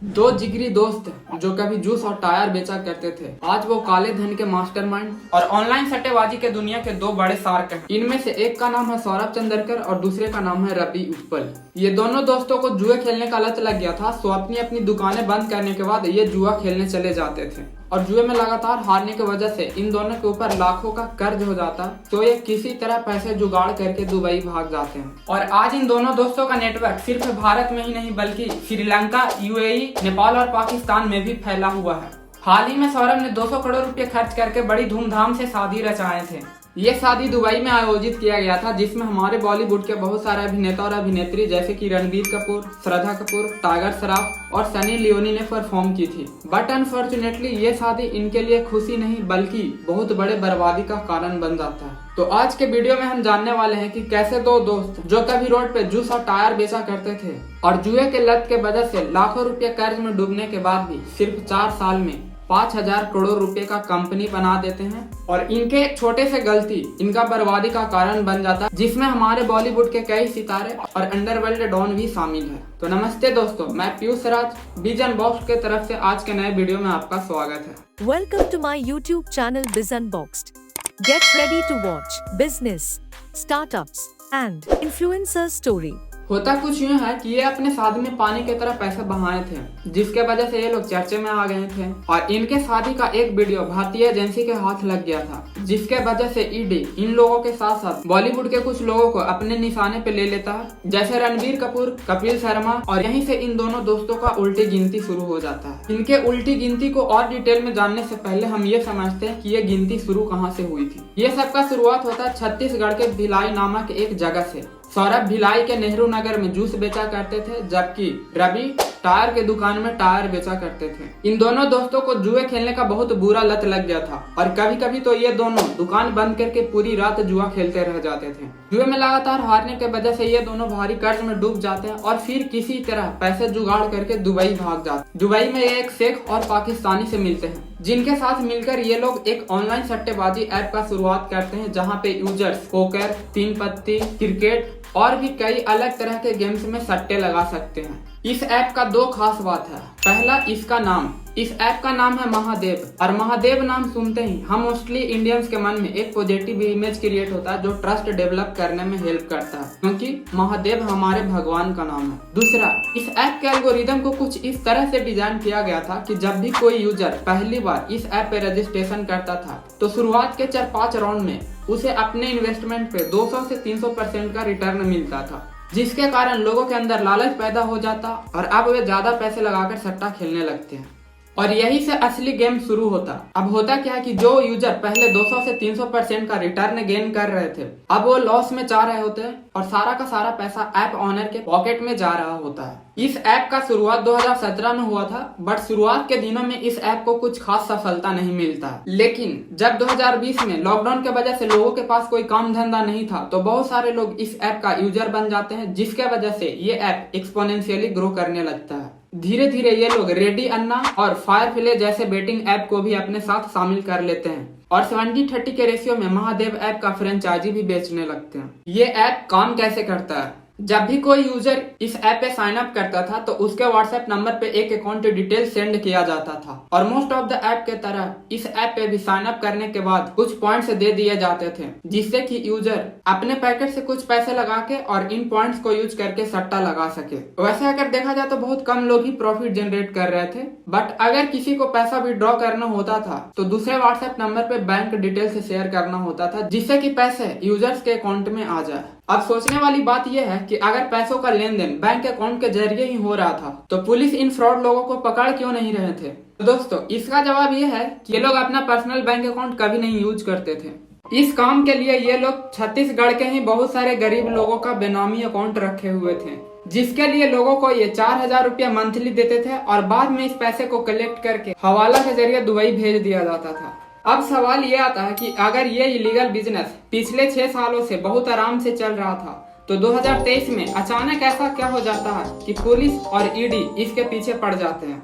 दो जिगरी दोस्त जो कभी जूस और टायर बेचा करते थे, आज वो काले धन के मास्टरमाइंड और ऑनलाइन सट्टेबाजी के दुनिया के दो बड़े शार्क हैं। इनमें से एक का नाम है सौरभ चंद्रकर और दूसरे का नाम है रवि उत्पल। ये दोनों दोस्तों को जुए खेलने का लत लग गया था, सो अपनी अपनी दुकानें बंद करने के बाद ये जुआ खेलने चले जाते थे और जुए में लगातार हारने की वजह से इन दोनों के ऊपर लाखों का कर्ज हो जाता, तो ये किसी तरह पैसे जुगाड़ करके दुबई भाग जाते हैं। और आज इन दोनों दोस्तों का नेटवर्क सिर्फ भारत में ही नहीं बल्कि श्रीलंका, यूएई, नेपाल और पाकिस्तान में भी फैला हुआ है। हाल ही में सौरभ ने 200 करोड़ रुपए खर्च करके बड़ी धूमधाम से शादी रचाए थे। ये शादी दुबई में आयोजित किया गया था, जिसमें हमारे बॉलीवुड के बहुत सारे अभिनेता और अभिनेत्री जैसे कि रणबीर कपूर, श्रद्धा कपूर, टाइगर श्रॉफ और सनी लियोनी ने परफॉर्म की थी। बट अनफॉर्चुनेटली ये शादी इनके लिए खुशी नहीं बल्कि बहुत बड़े बर्बादी का कारण बन जाता है। तो आज के वीडियो में हम जानने वाले हैं कि कैसे दो दोस्त जो कभी रोड पे जूस और टायर बेचा करते थे और जुए के लत के वजह से लाखों रुपए कर्ज में डूबने के बाद भी सिर्फ 4 साल में 5,000 करोड़ रुपए का कंपनी बना देते हैं। और इनके एक छोटे से गलती इनका बर्बादी का कारण बन जाता है, जिसमें हमारे बॉलीवुड के कई सितारे और अंडरवर्ल्ड डॉन भी शामिल है। तो नमस्ते दोस्तों, मैं पीयूष राज विजन बॉक्स के तरफ से आज के नए वीडियो में आपका स्वागत है। Welcome to my YouTube channel Vision Box. Get ready to watch business, startups and influencer story. होता कुछ यूँ है कि ये अपने शादी में पानी की तरह पैसे बहाए थे, जिसके वजह से ये लोग चर्चे में आ गए थे। और इनके शादी का एक वीडियो भारतीय एजेंसी के हाथ लग गया था, जिसके वजह से ईडी इन लोगों के साथ साथ बॉलीवुड के कुछ लोगों को अपने निशाने पे ले लेता है, जैसे रणबीर कपूर, कपिल शर्मा। और यहीं से इन दोनों दोस्तों का उल्टी गिनती शुरू हो जाता है। इनके उल्टी गिनती को और डिटेल में जानने से पहले हम ये समझते हैं कि ये गिनती शुरू कहाँ से हुई थी। ये सबका शुरुआत होता है छत्तीसगढ़ के भिलाई नामक एक जगह से। सौरभ भिलाई के नेहरू नगर में जूस बेचा करते थे, जबकि रवि टायर के दुकान में टायर बेचा करते थे। इन दोनों दोस्तों को जुए खेलने का बहुत बुरा लत लग गया था और कभी कभी तो ये दोनों दुकान बंद करके पूरी रात जुआ खेलते रह जाते थे। जुए में लगातार हारने के वजह से ये दोनों भारी कर्ज में डूब जाते हैं और फिर किसी तरह पैसे जुगाड़ करके दुबई भाग जाते। दुबई में ये एक शेख और पाकिस्तानी से मिलते हैं, जिनके साथ मिलकर ये लोग एक ऑनलाइन सट्टेबाजी ऐप का शुरुआत करते हैं, जहाँ पे यूजर्स पोकर, 3 पत्ती, क्रिकेट और भी कई अलग तरह के गेम्स में सट्टे लगा सकते हैं। इस ऐप का 2 खास बात है। पहला, इसका नाम। इस ऐप का नाम है महादेव, और महादेव नाम सुनते ही हम मोस्टली इंडियंस के मन में एक पॉजिटिव इमेज क्रिएट होता है जो ट्रस्ट डेवलप करने में हेल्प करता है, क्योंकि महादेव हमारे भगवान का नाम है। दूसरा, इस ऐप के एल्गोरिदम को कुछ इस तरह से डिजाइन किया गया था कि जब भी कोई यूजर पहली बार इस ऐप पे रजिस्ट्रेशन करता था तो शुरुआत के 4-5 राउंड में उसे अपने इन्वेस्टमेंट पे 200 से 300% का रिटर्न मिलता था, जिसके कारण लोगों के अंदर लालच पैदा हो जाता और अब वे ज्यादा पैसे लगाकर सट्टा खेलने लगते हैं। और यही से असली गेम शुरू होता। अब होता क्या है कि जो यूजर पहले 200 से 300% का रिटर्न गेन कर रहे थे, अब वो लॉस में जा रहे होते हैं और सारा का सारा पैसा ऐप ओनर के पॉकेट में जा रहा होता है। इस ऐप का शुरुआत 2017 में हुआ था, बट शुरुआत के दिनों में इस ऐप को कुछ खास सफलता नहीं मिलता। लेकिन जब 2020 में लॉकडाउन के वजह से लोगों के पास कोई काम धंधा नहीं था, तो बहुत सारे लोग इस ऐप का यूजर बन जाते हैं, जिसके वजह से ये ऐप एक्सपोनेंशियली ग्रो करने लगता है। धीरे धीरे ये लोग रेडी अन्ना और फायर प्ले जैसे बेटिंग ऐप को भी अपने साथ शामिल कर लेते हैं और 70-30 के रेशियो में महादेव ऐप का फ्रेंचाइजी भी बेचने लगते हैं। ये ऐप काम कैसे करता है? जब भी कोई यूजर इस ऐप पे साइन अप करता था तो उसके व्हाट्सएप नंबर पे एक अकाउंट डिटेल सेंड किया जाता था, और मोस्ट ऑफ द ऐप के तरह इस ऐप पे भी साइन अप करने के बाद कुछ पॉइंट्स दे दिए जाते थे, जिससे कि यूजर अपने पैकेट से कुछ पैसे लगा के और इन पॉइंट्स को यूज करके सट्टा लगा सके। वैसे अगर देखा जाए तो बहुत कम लोग ही प्रॉफिट जनरेट कर रहे थे, बट अगर किसी को पैसा विड्रॉ करना होता था तो दूसरे व्हाट्सएप नंबर पे बैंक डिटेल से शेयर करना होता था, जिससे कि पैसे यूजर्स के अकाउंट में आ जाए। अब सोचने वाली बात यह है कि अगर पैसों का लेन देन बैंक अकाउंट के जरिए ही हो रहा था तो पुलिस इन फ्रॉड लोगों को पकड़ क्यों नहीं रहे थे? तो दोस्तों, इसका जवाब यह है कि ये लोग अपना पर्सनल बैंक अकाउंट कभी नहीं यूज करते थे। इस काम के लिए ये लोग छत्तीसगढ़ के ही बहुत सारे गरीब लोगों का बेनामी अकाउंट रखे हुए थे, जिसके लिए लोगों को ये 4,000 रुपया मंथली देते थे और बाद में इस पैसे को कलेक्ट करके हवाला के जरिए दुबई भेज दिया जाता था। अब सवाल ये आता है कि अगर ये इलीगल बिजनेस पिछले 6 सालों से बहुत आराम से चल रहा था, तो 2023 में अचानक ऐसा क्या हो जाता है कि पुलिस और ईडी इसके पीछे पड़ जाते हैं?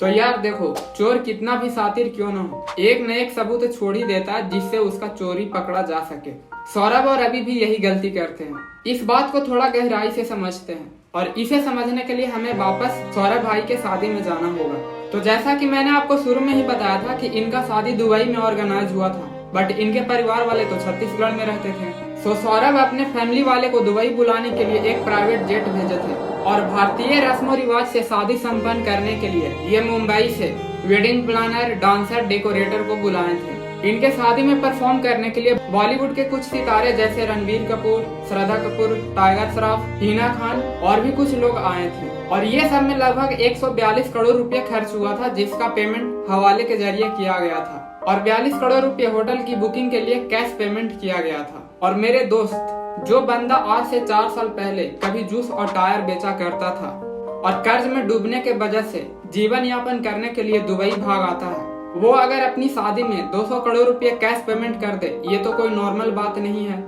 तो यार देखो, चोर कितना भी शातिर क्यों न हो, एक न एक सबूत छोड़ ही देता है जिससे उसका चोरी पकड़ा जा सके। सौरभ और रवि भी यही गलती करते हैं। इस बात को थोड़ा गहराई से समझते हैं और इसे समझने के लिए हमें वापस सौरभ भाई के शादी में जाना होगा। तो जैसा कि मैंने आपको शुरू में ही बताया था कि इनका शादी दुबई में ऑर्गेनाइज हुआ था, बट इनके परिवार वाले तो छत्तीसगढ़ में रहते थे। सो सौरभ अपने फैमिली वाले को दुबई बुलाने के लिए एक प्राइवेट जेट भेजे थे और भारतीय रस्म और रिवाज से शादी संपन्न करने के लिए ये मुंबई से वेडिंग प्लानर, डांसर, डेकोरेटर को बुलाए थे। इनके शादी में परफॉर्म करने के लिए बॉलीवुड के कुछ सितारे जैसे रणबीर कपूर, श्रद्धा कपूर, टाइगर श्रॉफ, हिना खान और भी कुछ लोग आए थे। और ये सब में लगभग 142 करोड़ रुपए खर्च हुआ था, जिसका पेमेंट हवाले के जरिए किया गया था। और 42 करोड़ रुपए होटल की बुकिंग के लिए कैश पेमेंट किया गया था। और मेरे दोस्त, जो बंदा आज से 4 साल पहले कभी जूस और टायर बेचा करता था और कर्ज में डूबने के वजह से जीवन यापन करने के लिए दुबई भाग आता है, वो अगर अपनी शादी में 200 करोड़ रुपए कैश पेमेंट कर दे, ये तो कोई नॉर्मल बात नहीं है।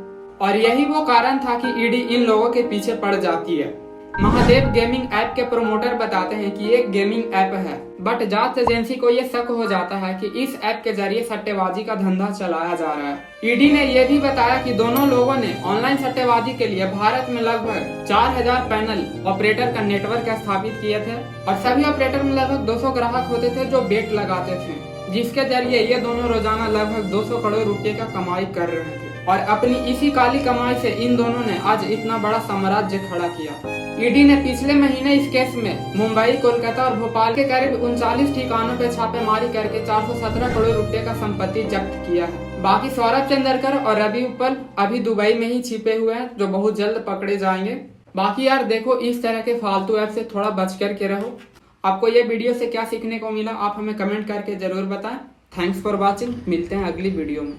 और यही वो कारण था कि ईडी इन लोगों के पीछे पड़ जाती है। महादेव गेमिंग ऐप के प्रोमोटर बताते हैं कि ये गेमिंग ऐप है, बट जांच एजेंसी को ये शक हो जाता है कि इस ऐप के जरिए सट्टेबाजी का धंधा चलाया जा रहा है। ईडी ने यह भी बताया कि दोनों लोगों ने ऑनलाइन सट्टेबाजी के लिए भारत में लगभग 4000 पैनल ऑपरेटर का नेटवर्क स्थापित किए थे और सभी ऑपरेटर में लगभग 200 ग्राहक होते थे जो बेट लगाते थे, जिसके जरिए ये दोनों रोजाना लगभग 200 करोड़ रुपए का कमाई कर रहे थे। और अपनी इसी काली कमाई से इन दोनों ने आज इतना बड़ा साम्राज्य खड़ा किया। ईडी ने पिछले महीने इस केस में मुंबई, कोलकाता और भोपाल के करीब 39 ठिकानों पे छापेमारी करके 417 करोड़ रुपए का संपत्ति जब्त किया है। बाकी सौरभ चंद्रकर और रवि उपल अभी दुबई में ही छिपे हुए हैं, जो बहुत जल्द पकड़े जाएंगे। बाकी यार देखो, इस तरह के फालतू ऐप से थोड़ा बच कर के रहो। आपको ये वीडियो से क्या सीखने को मिला, आप हमें कमेंट करके जरूर बताएं। थैंक्स फॉर वॉचिंग, मिलते हैं अगली वीडियो में।